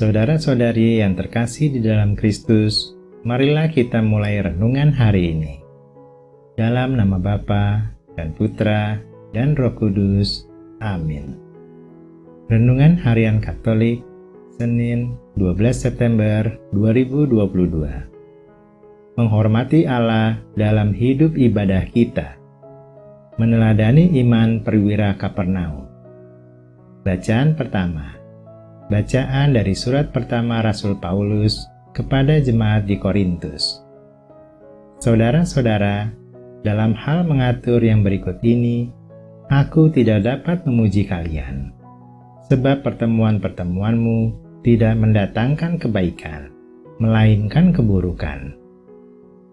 Saudara-saudari yang terkasih di dalam Kristus, marilah kita mulai renungan hari ini. Dalam nama Bapa dan Putra dan Roh Kudus. Amin. Renungan Harian Katolik, Senin 12 September 2022. Menghormati Allah dalam hidup ibadah kita. Meneladani iman perwira Kapernaum. Bacaan pertama. Bacaan dari surat pertama Rasul Paulus kepada jemaat di Korintus. Saudara-saudara, dalam hal mengatur yang berikut ini, aku tidak dapat memuji kalian, sebab pertemuan-pertemuanmu tidak mendatangkan kebaikan, melainkan keburukan.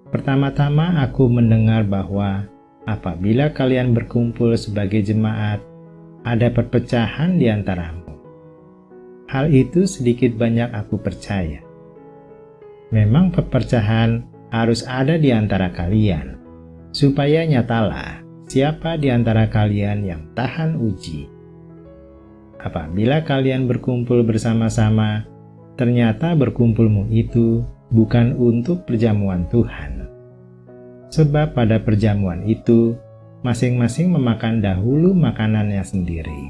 Pertama-tama aku mendengar bahwa apabila kalian berkumpul sebagai jemaat, ada perpecahan di antaramu. Hal itu sedikit banyak aku percaya. Memang perpecahan harus ada di antara kalian, supaya nyatalah siapa di antara kalian yang tahan uji. Apabila kalian berkumpul bersama-sama, ternyata berkumpulmu itu bukan untuk perjamuan Tuhan. Sebab pada perjamuan itu, masing-masing memakan dahulu makanannya sendiri,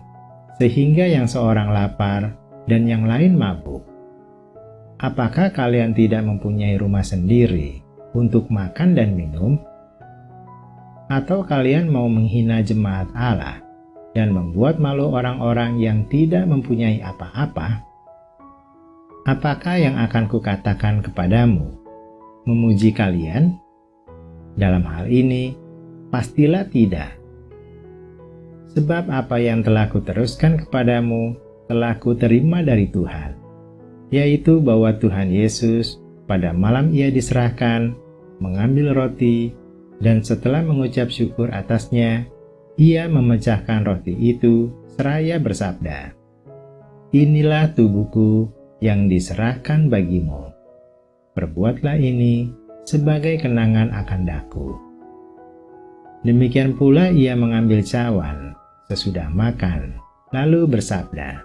sehingga yang seorang lapar dan yang lain mabuk. Apakah kalian tidak mempunyai rumah sendiri untuk makan dan minum? Atau kalian mau menghina jemaat Allah dan membuat malu orang-orang yang tidak mempunyai apa-apa? Apakah yang akan kukatakan kepadamu? Memuji kalian? Dalam hal ini, pastilah tidak. Sebab apa yang telah kuteruskan kepadamu telah kuterima dari Tuhan, yaitu bahwa Tuhan Yesus pada malam ia diserahkan, mengambil roti, dan setelah mengucap syukur atasnya, ia memecahkan roti itu seraya bersabda, "Inilah tubuhku yang diserahkan bagimu. Perbuatlah ini sebagai kenangan akan daku." Demikian pula ia mengambil cawan sesudah makan, lalu bersabda,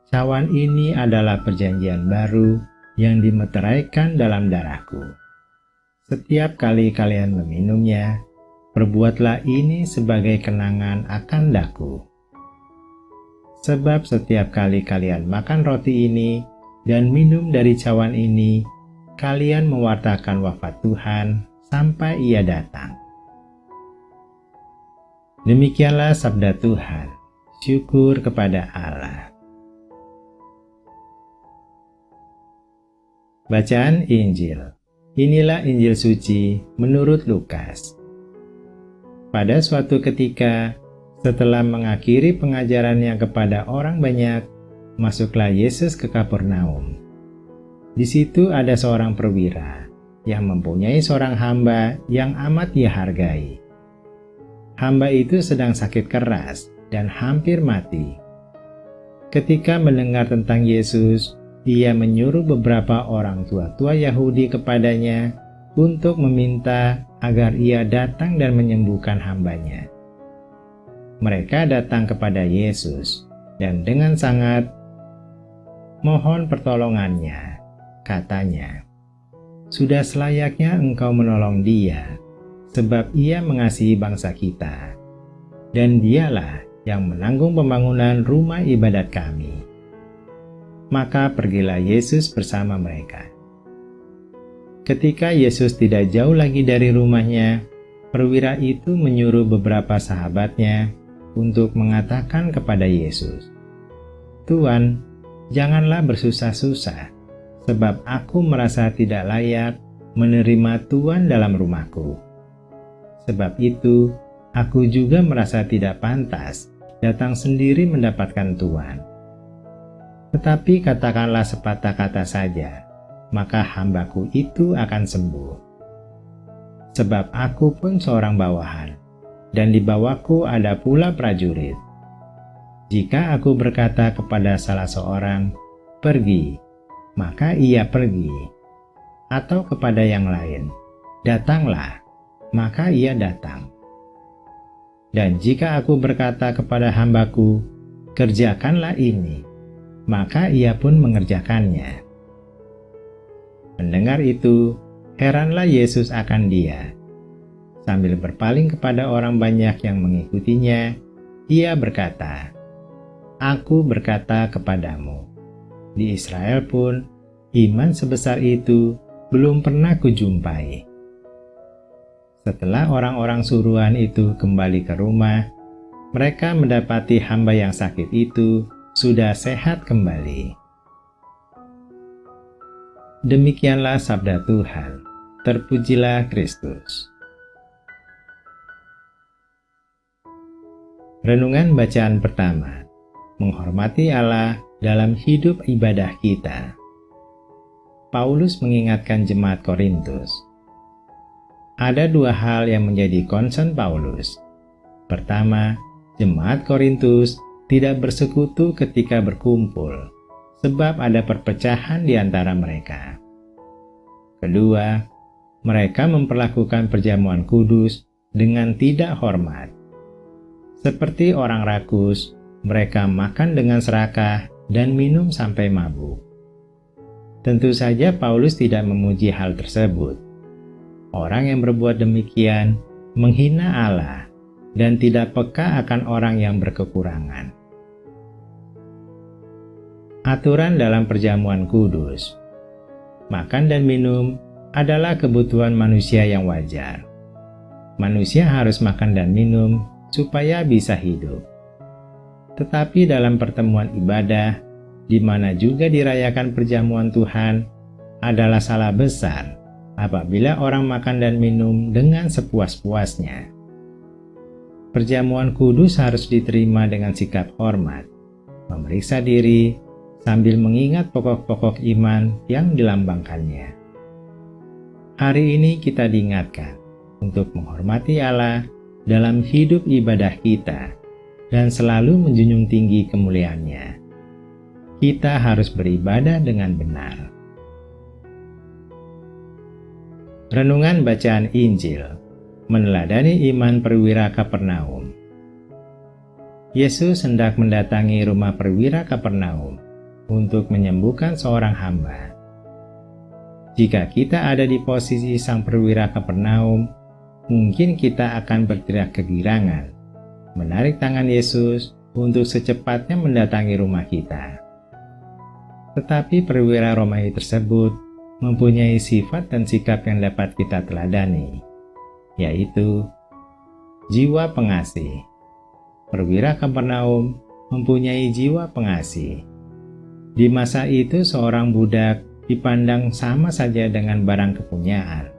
"Cawan ini adalah perjanjian baru yang dimeteraikan dalam darahku. Setiap kali kalian meminumnya, perbuatlah ini sebagai kenangan akan daku. Sebab setiap kali kalian makan roti ini dan minum dari cawan ini, kalian mewartakan wafat Tuhan sampai ia datang." Demikianlah sabda Tuhan. Syukur kepada Allah. Bacaan Injil. Inilah Injil suci menurut Lukas. Pada suatu ketika, setelah mengakhiri pengajarannya kepada orang banyak, masuklah Yesus ke Kapernaum. Di situ ada seorang perwira yang mempunyai seorang hamba yang amat ia hargai. Hamba itu sedang sakit keras dan hampir mati. Ketika mendengar tentang Yesus, ia menyuruh beberapa orang tua-tua Yahudi kepadanya untuk meminta agar ia datang dan menyembuhkan hambanya. Mereka datang kepada Yesus dan dengan sangat mohon pertolongannya. Katanya, "Sudah selayaknya engkau menolong dia, sebab ia mengasihi bangsa kita, dan dialah yang menanggung pembangunan rumah ibadat kami." Maka pergilah Yesus bersama mereka. Ketika Yesus tidak jauh lagi dari rumahnya, perwira itu menyuruh beberapa sahabatnya untuk mengatakan kepada Yesus, "Tuan, janganlah bersusah-susah, sebab aku merasa tidak layak menerima Tuan dalam rumahku. Sebab itu, aku juga merasa tidak pantas datang sendiri mendapatkan Tuan. Tetapi katakanlah sepatah kata saja, maka hambaku itu akan sembuh. Sebab aku pun seorang bawahan, dan di bawahku ada pula prajurit. Jika aku berkata kepada salah seorang, 'Pergi,' maka ia pergi. Atau kepada yang lain, 'Datanglah,' maka ia datang. Dan jika aku berkata kepada hambaku, 'Kerjakanlah ini,' maka ia pun mengerjakannya. Mendengar itu, heranlah Yesus akan dia. Sambil berpaling kepada orang banyak yang mengikutinya, ia berkata, "Aku berkata kepadamu, di Israel pun iman sebesar itu belum pernah kujumpai." Setelah orang-orang suruhan itu kembali ke rumah, mereka mendapati hamba yang sakit itu sudah sehat kembali. Demikianlah sabda Tuhan. Terpujilah Kristus. Renungan bacaan pertama. Menghormati Allah dalam hidup ibadah kita. Paulus mengingatkan jemaat Korintus. Ada dua hal yang menjadi concern Paulus. Pertama, jemaat Korintus tidak bersekutu ketika berkumpul, sebab ada perpecahan di antara mereka. Kedua, mereka memperlakukan perjamuan kudus dengan tidak hormat. Seperti orang rakus, mereka makan dengan serakah dan minum sampai mabuk. Tentu saja Paulus tidak memuji hal tersebut. Orang yang berbuat demikian menghina Allah dan tidak peka akan orang yang berkekurangan. Aturan dalam perjamuan kudus. Makan dan minum adalah kebutuhan manusia yang wajar. Manusia harus makan dan minum supaya bisa hidup. Tetapi dalam pertemuan ibadah, di mana juga dirayakan perjamuan Tuhan, adalah salah besar apabila orang makan dan minum dengan sepuas-puasnya. Perjamuan kudus harus diterima dengan sikap hormat, memeriksa diri, sambil mengingat pokok-pokok iman yang dilambangkannya. Hari ini kita diingatkan untuk menghormati Allah dalam hidup ibadah kita dan selalu menjunjung tinggi kemuliaannya. Kita harus beribadah dengan benar. Renungan bacaan Injil meneladani iman perwira Kapernaum. Yesus hendak mendatangi rumah perwira Kapernaum untuk menyembuhkan seorang hamba. Jika kita ada di posisi sang perwira Kapernaum, mungkin kita akan berteriak kegirangan, menarik tangan Yesus untuk secepatnya mendatangi rumah kita. Tetapi perwira Romawi tersebut mempunyai sifat dan sikap yang dapat kita teladani, yaitu jiwa pengasih. Perwira Kapernaum mempunyai jiwa pengasih. Di masa itu seorang budak dipandang sama saja dengan barang kepunyaan.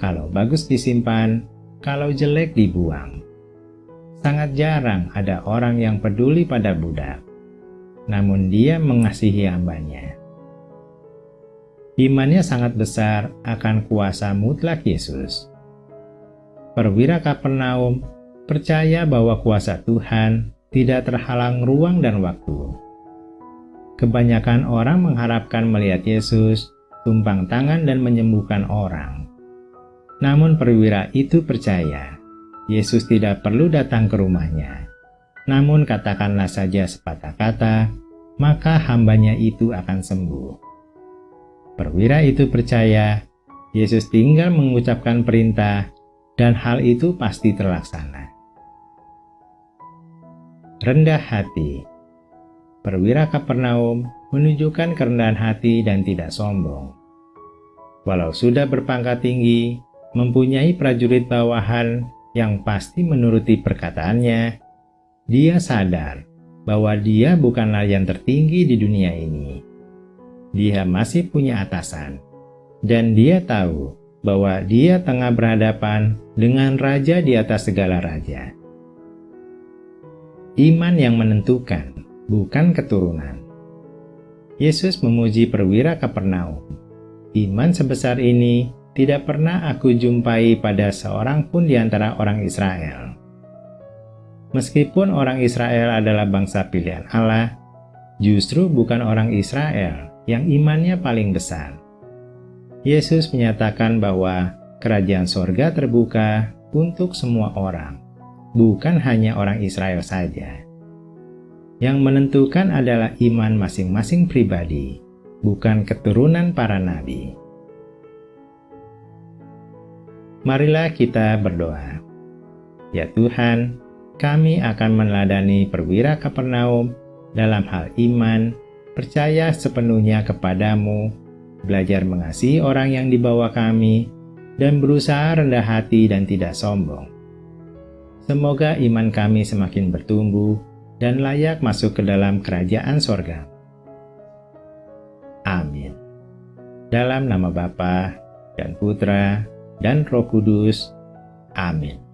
Kalau bagus disimpan, kalau jelek dibuang. Sangat jarang ada orang yang peduli pada budak, namun dia mengasihi hambanya. Imannya sangat besar akan kuasa mutlak Yesus. Perwira Kapernaum percaya bahwa kuasa Tuhan tidak terhalang ruang dan waktu. Kebanyakan orang mengharapkan melihat Yesus tumpang tangan dan menyembuhkan orang. Namun perwira itu percaya Yesus tidak perlu datang ke rumahnya. Namun katakanlah saja sepatah kata, maka hambanya itu akan sembuh. Perwira itu percaya Yesus tinggal mengucapkan perintah dan hal itu pasti terlaksana. Rendah hati. Perwira Kapernaum menunjukkan kerendahan hati dan tidak sombong. Walau sudah berpangkat tinggi, mempunyai prajurit bawahan yang pasti menuruti perkataannya, dia sadar bahwa dia bukanlah yang tertinggi di dunia ini. Dia masih punya atasan, dan dia tahu bahwa dia tengah berhadapan dengan raja di atas segala raja. Iman yang menentukan, bukan keturunan. Yesus memuji perwira Kapernaum. Iman sebesar ini tidak pernah aku jumpai pada seorang pun di antara orang Israel. Meskipun orang Israel adalah bangsa pilihan Allah, justru bukan orang Israel yang imannya paling besar. Yesus menyatakan bahwa kerajaan sorga terbuka untuk semua orang, bukan hanya orang Israel saja. Yang menentukan adalah iman masing-masing pribadi, bukan keturunan para nabi. Marilah kita berdoa. Ya Tuhan, kami akan meneladani perwira Kapernaum dalam hal iman, percaya sepenuhnya kepadamu, belajar mengasihi orang yang di bawah kami, dan berusaha rendah hati dan tidak sombong. Semoga iman kami semakin bertumbuh dan layak masuk ke dalam kerajaan sorga. Amin. Dalam nama Bapa dan Putra dan Roh Kudus. Amin.